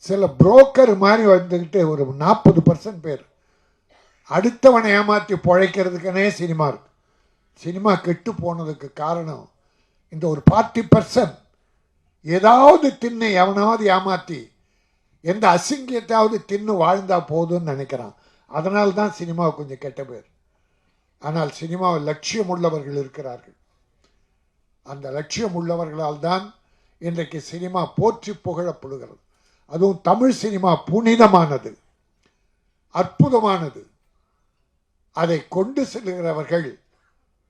சில புரோக்கர் மாதிரி வந்துக்கிட்டு ஒரு 40% பேர் அடுத்தவனை ஏமாற்றி பிழைக்கிறதுக்குனே சினிமா இருக்கு. சினிமா கெட்டு போனதுக்கு காரணம் இந்த ஒரு 40% ஏதாவது தின்னு எவனாவது ஏமாற்றி எந்த அசிங்கத்தாவது தின்னு வாழ்ந்தா போதும்னு நினைக்கிறான். அதனால தான் சினிமா கொஞ்சம் கெட்ட பேர். ஆனால் சினிமாவில் லட்சியம் உள்ளவர்கள் இருக்கிறார்கள். அந்த லட்சியம் உள்ளவர்களால் தான் இன்றைக்கு சினிமா போற்றி புகழப்படுகிறது. அதுவும் தமிழ் சினிமா புனிதமானது, அற்புதமானது. அதை கொண்டு செல்கிறவர்கள்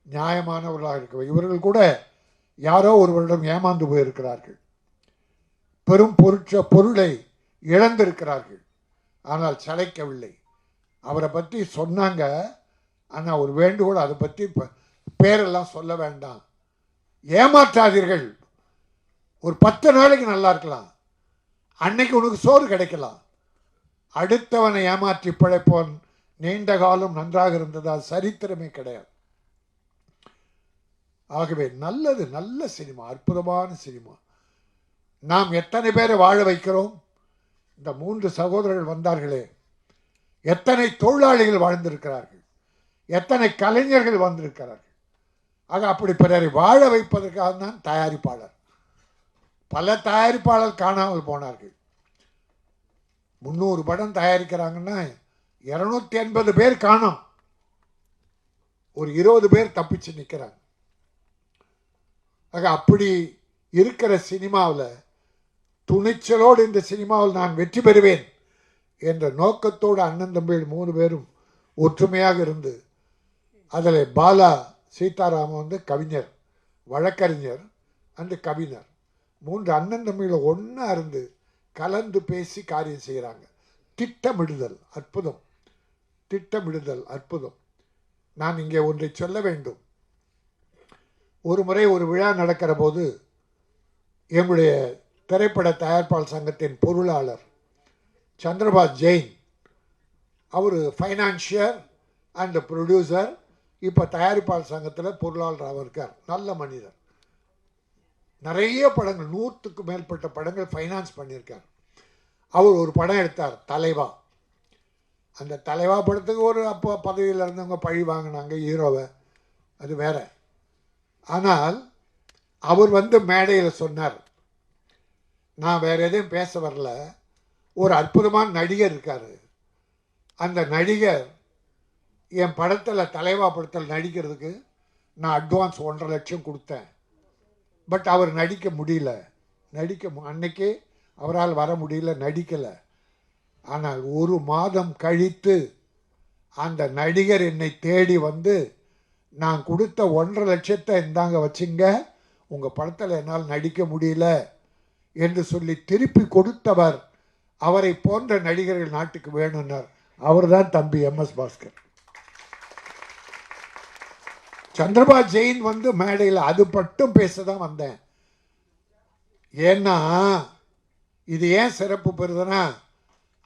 நியாயமானவர்களாக இருக்க. இவர்கள் கூட யாரோ ஒருவரிடம் ஏமாந்து போயிருக்கிறார்கள், பெரும் பொருளை இழந்திருக்கிறார்கள், ஆனால் சளைக்கவில்லை. அவரை பற்றி சொன்னாங்க, ஆனால் ஒரு வேண்டுகோள், அதை பற்றி பேரெல்லாம் சொல்ல வேண்டாம், ஏமாற்றாதீர்கள். ஒரு 10 நாளைக்கு நல்லா இருக்கலாம், அன்னைக்கு உனக்கு சோறு கிடைக்கலாம். அடுத்தவனை ஏமாற்றி பிழைப்போன் நீண்ட காலம் நன்றாக இருந்ததால் சரித்திரமே கிடையாது. ஆகவே நல்லது, நல்ல சினிமா, அற்புதமான சினிமா. நாம் எத்தனை பேரை வாழ வைக்கிறோம்? இந்த 3 சகோதரர்கள் வந்தார்களே, எத்தனை தொழிலாளிகள் வாழ்ந்திருக்கிறார்கள், எத்தனை கலைஞர்கள் வந்திருக்கிறார்கள். ஆக அப்படி பிறரை வாழ வைப்பதற்காக தான் தயாரிப்பாளர். பல தயாரிப்பாளர் காணாமல் போனார்கள். 300 படம் தயாரிக்கிறாங்கன்னா 280 பேர் காணோம், ஒரு 20 பேர் தப்பிச்சு நிற்கிறாங்க. ஆக அப்படி இருக்கிற சினிமாவில் துணிச்சலோடு இந்த சினிமாவில் நான் வெற்றி பெறுவேன் என்ற நோக்கத்தோடு அண்ணன் தம்பிகள் 3 பேரும் ஒற்றுமையாக இருந்து, அதில் பாலா சீதாராமன் வந்து கவிஞர், வழக்கறிஞர் அண்டு கவிஞர், 3 அண்ணன் தம்பிகள் ஒன்றா இருந்து கலந்து பேசி காரியம் செய்கிறாங்க. திட்டமிடுதல் அற்புதம், திட்டமிடுதல் அற்புதம். நான் இங்கே ஒன்றை சொல்ல வேண்டும். ஒரு முறை ஒரு விழா நடக்கிற போது எங்களுடைய திரைப்பட தயாரிப்பாளர் சங்கத்தின் பொருளாளர் சந்திரபாஸ் ஜெயின், அவர் ஃபைனான்சியர் அண்ட் ப்ரொடியூசர், இப்போ தயாரிப்பாளர் சங்கத்தில் பொருளாளராக இருக்கார். நல்ல மனிதர். நிறைய படங்கள், 100க்கு மேற்பட்ட படங்கள் ஃபைனான்ஸ் பண்ணியிருக்கார். அவர் ஒரு படம் எடுத்தார், தலைவா. அந்த தலைவா படத்துக்கு ஒரு அப்போ பதவியில் இருந்தவங்க பழி வாங்கினாங்க ஹீரோவை, அது வேற. ஆனால் அவர் வந்து மேடையில் சொன்னார், நான் வேற எதையும் பேச வரல, ஒரு அற்புதமான நடிகர் இருக்கார், அந்த நடிகர் என் படத்தில், தலைவா படத்தில் நடிக்கிறதுக்கு நான் அட்வான்ஸ் 1.5 லட்சம் கொடுத்தேன். பட் அவர் நடிக்க முடியல, அன்னைக்கே அவரால் வர முடியல, நடிக்கலை. ஆனால் 1 மாதம் கழித்து அந்த நடிகர் என்னை தேடி வந்து, நான் கொடுத்த 1.5 லட்சத்தை இந்தாங்க வச்சுங்க, உங்கள் படத்தில் என்னால் நடிக்க முடியல என்று சொல்லி திருப்பி கொடுத்தவர். அவரை போன்ற நடிகர்கள் நாட்டுக்கு வேணும்னார். அவர் தான் தம்பி MS பாஸ்கர். சந்திரபாஸ் ஜெயின் வந்து மேடையில் அது மட்டும் பேச தான் வந்தேன். ஏன்னா இது ஏன் சிறப்பு பெறுதுன்னா,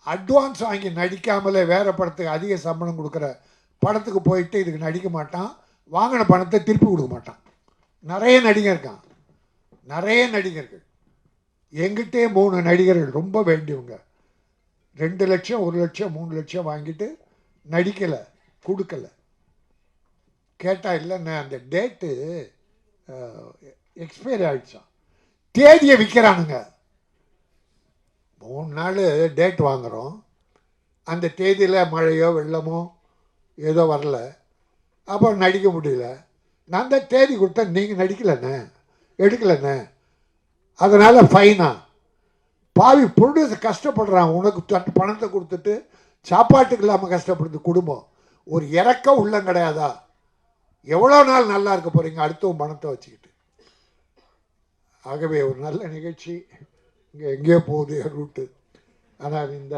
அட்வான்ஸ் வாங்கி நடிக்காமலே வேற படத்துக்கு அதிக சம்பளம் கொடுக்குற படத்துக்கு போயிட்டு இதுக்கு நடிக்க மாட்டான், வாங்கின பணத்தை திருப்பி கொடுக்க மாட்டான். நிறைய நடிகர் இருக்கான், நிறைய நடிகர்கள். எங்கிட்டே 3 நடிகர்கள் ரொம்ப வேண்டியவங்க 2 லட்சம் 1 லட்சம் 3 லட்சம் வாங்கிட்டு நடிக்கலை, கொடுக்கலை. கேட்டால் இல்லைண்ணே அந்த டேட்டு எக்ஸ்பைரி ஆகிடுச்சான், தேதியை விற்கிறானுங்க. 3 நாள் டேட் வாங்குகிறோம், அந்த தேதியில் மழையோ வெள்ளமோ ஏதோ வரல, அப்போ நடிக்க முடியல. நான் தான் தேதி கொடுத்தா நீங்கள் நடிக்கலைண்ணே, எடுக்கலைண்ணே, அதனால் ஃபைனா. பாவி ப்ரொடியூசர் கஷ்டப்படுறான், உனக்கு பணத்தை கொடுத்துட்டு சாப்பாட்டுக்கு இல்லாமல் கஷ்டப்படுது குடும்பம். ஒரு இறக்கம் உள்ளம் கிடையாதா? எவ்வளோ நாள் நல்லா இருக்க போகிறீங்க அடுத்தவன் பணத்தை வச்சுக்கிட்டு? ஆகவே ஒரு நல்ல நிகழ்ச்சி. இங்கே எங்கேயோ போகுது ரூட்டு. ஆனால் இந்த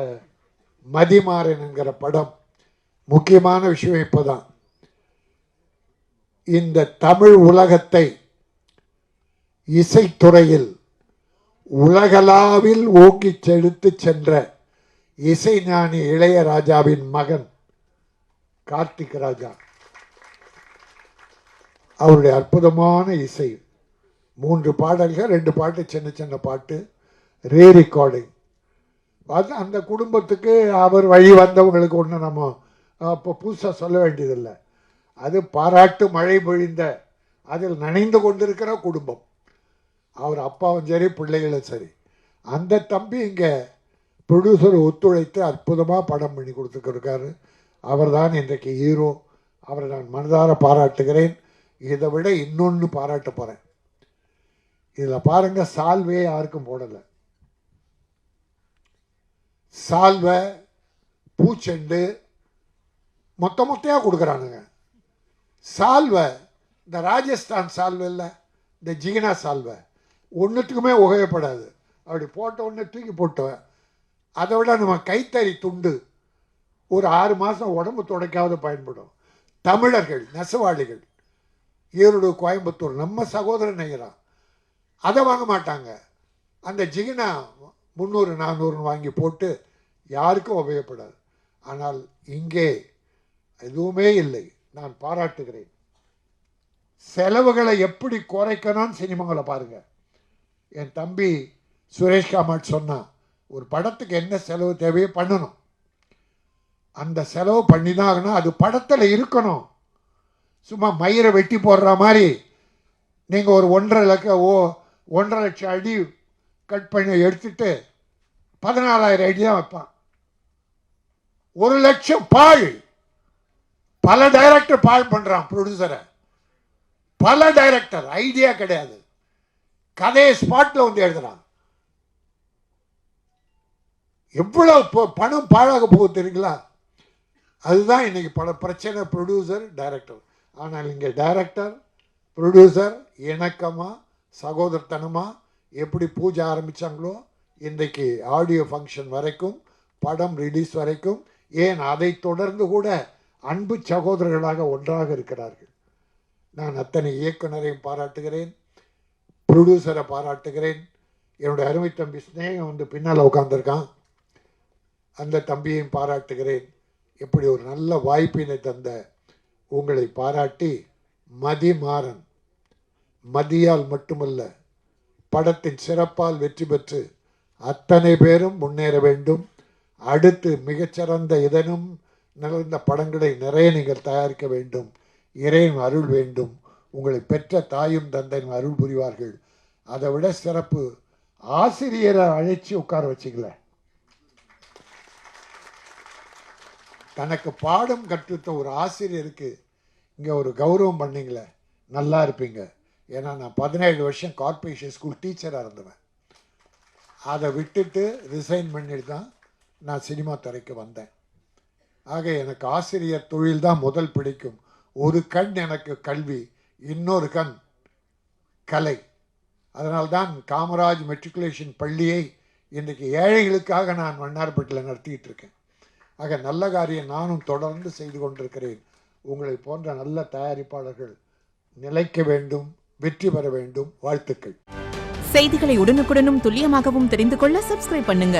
மதிமாறன் என்கிற படம் முக்கியமான விஷயம். இப்போ தான் இந்த தமிழ் உலகத்தை இசைத்துறையில் உலகளாவில் ஓங்கி செலுத்து சென்ற இசைஞானி இளையராஜாவின் மகன் கார்த்திக் ராஜா, அவருடைய அற்புதமான இசை. 3 பாடல்கள், 2 பாட்டு சின்ன சின்ன பாட்டு, ரீ ரெக்கார்டிங். அது அந்த குடும்பத்துக்கு அவர் வழி வந்தவங்களுக்கு ஒன்று நம்ம இப்போ புதுசாக சொல்ல வேண்டியதில்லை. அது பாராட்டு மழை பொழிந்த அதில் நனைந்து கொண்டிருக்கிற குடும்பம். அவர் அப்பாவும் சரி பிள்ளைகளும் சரி. அந்த தம்பி இங்கே ப்ரொடியூசர் ஒத்துழைத்து அற்புதமாக படம் பண்ணி கொடுத்துருக்காரு. அவர் தான் இன்றைக்கு ஹீரோ. அவரை நான் மனதார பாராட்டுகிறேன். இதை விட இன்னொன்று பாராட்ட போகிறேன். இதில் பாருங்கள், சால்வையே யாருக்கும் போடலை. சால்வை பூச்செண்டு மொத்தையாக கொடுக்குறானுங்க. சால்வை இந்த ராஜஸ்தான் சால்வை இல்லை, இந்த ஜிகினா சால்வை ஒன்றுத்துக்குமே உபயோகப்படாது. அப்படி போட்ட ஒன்று தூக்கி போட்டோம். அதை விட நம்ம கைத்தறி துண்டு ஒரு 6 மாதம் உடம்பு துடைக்காவது பயன்படும். தமிழர்கள் நெசவாளிகள் ஈரோடு கோயம்புத்தூர் நம்ம சகோதரன் நெய்கிறான், அதை வாங்க மாட்டாங்க. அந்த ஜிகினா 300-400 வாங்கி போட்டு யாருக்கும் உபயோகப்படாது. ஆனால் இங்கே எதுவுமே இல்லை. நான் பாராட்டுகிறேன். செலவுகளை எப்படி குறைக்கணும்னு சினிமாவில் பாருங்கள். என் தம்பி சுரேஷ் காமாட் சொன்னான், ஒரு படத்துக்கு என்ன செலவு தேவையோ பண்ணணும். அந்த செலவு பண்ணினாங்கன்னா அது படத்தில் இருக்கணும். சும்மா மயிரை வெட்டி போடுற மாதிரி நீங்கள் ஒரு 1.5 லட்சம் அடி கட் பண்ணி எடுத்துட்டு 14,000 அடி தான் வைப்பான். 1 லட்சம் பாழ். பல டைரக்டர் பாழ் பண்ணுறான் ப்ரொடியூசரை. பல டைரக்டர் ஐடியா கிடையாது, கதையை ஸ்பாட்டில் வந்து எழுதுறான். எவ்வளவு பணம் பாழாக போகுது தெரியுங்களா? அதுதான் இன்னைக்கு பல பிரச்சனை, ப்ரொடியூசர் டைரக்டர். ஆனால் இங்கே டைரக்டர் ப்ரொடியூசர் இணக்கமாக சகோதரத்தனமாக எப்படி பூஜை ஆரம்பித்தாங்களோ இன்றைக்கு ஆடியோ ஃபங்க்ஷன் வரைக்கும், படம் ரிலீஸ் வரைக்கும், ஏன் அதை தொடர்ந்து கூட அன்பு சகோதரர்களாக ஒன்றாக இருக்கிறார்கள். நான் அத்தனை இயக்குனரையும் பாராட்டுகிறேன், ப்ரொடியூசரை பாராட்டுகிறேன். என்னுடைய அருமை தம்பி ஸ்னேகம் வந்து பின்னால் உட்காந்துருக்கான், அந்த தம்பியையும் பாராட்டுகிறேன். எப்படி ஒரு நல்ல வாய்ப்பினை தந்த உங்களை பாராட்டி, மதிமாறன் மதியால் மட்டுமல்ல படத்தின் சிறப்பால் வெற்றி பெற்று அத்தனை பேரும் முன்னேற வேண்டும். அடுத்து மிகச்சிறந்த இதனும் நிறைந்த படங்களை நிறைய நீங்கள் தயாரிக்க வேண்டும். இறைவன் அருள் வேண்டும். உங்களை பெற்ற தாயும் தந்தையும் அருள் புரிவார்கள். அதை விட சிறப்பு, ஆசிரியரை அழைச்சி உட்கார வச்சிக்கல. தனக்கு பாடம் கற்றுத்த ஒரு ஆசிரியருக்கு இங்கே ஒரு கௌரவம் பண்ணிங்களே, நல்லா இருப்பீங்க. ஏன்னா நான் 17 வருஷம் கார்ப்பரேஷன் ஸ்கூல் டீச்சராக இருந்தேன். அதை விட்டுட்டு ரிசைன் பண்ணிட்டு தான் நான் சினிமா துறைக்கு வந்தேன். ஆக எனக்கு ஆசிரியர் தொழில் தான் முதல் பிடிக்கும். ஒரு கண் எனக்கு கல்வி, இன்னொரு கண் கலை. அதனால்தான் காமராஜ் மெட்ரிகுலேஷன் பள்ளியை இன்றைக்கு ஏழைகளுக்காக நான் வண்ணாரப்பேட்டையில் நடத்திட்டு இருக்கேன். ஆக நல்ல காரியம் நானும் தொடர்ந்து செய்து கொண்டிருக்கிறேன். உங்களை போன்ற நல்ல தயாரிப்பாளர்கள் நிலைக்க வேண்டும், வெற்றி பெற வேண்டும். வாழ்த்துக்கள். செய்திகளை உடனுக்குடனும் துல்லியமாகவும் தெரிந்து கொள்ள சப்ஸ்கிரைப் பண்ணுங்க.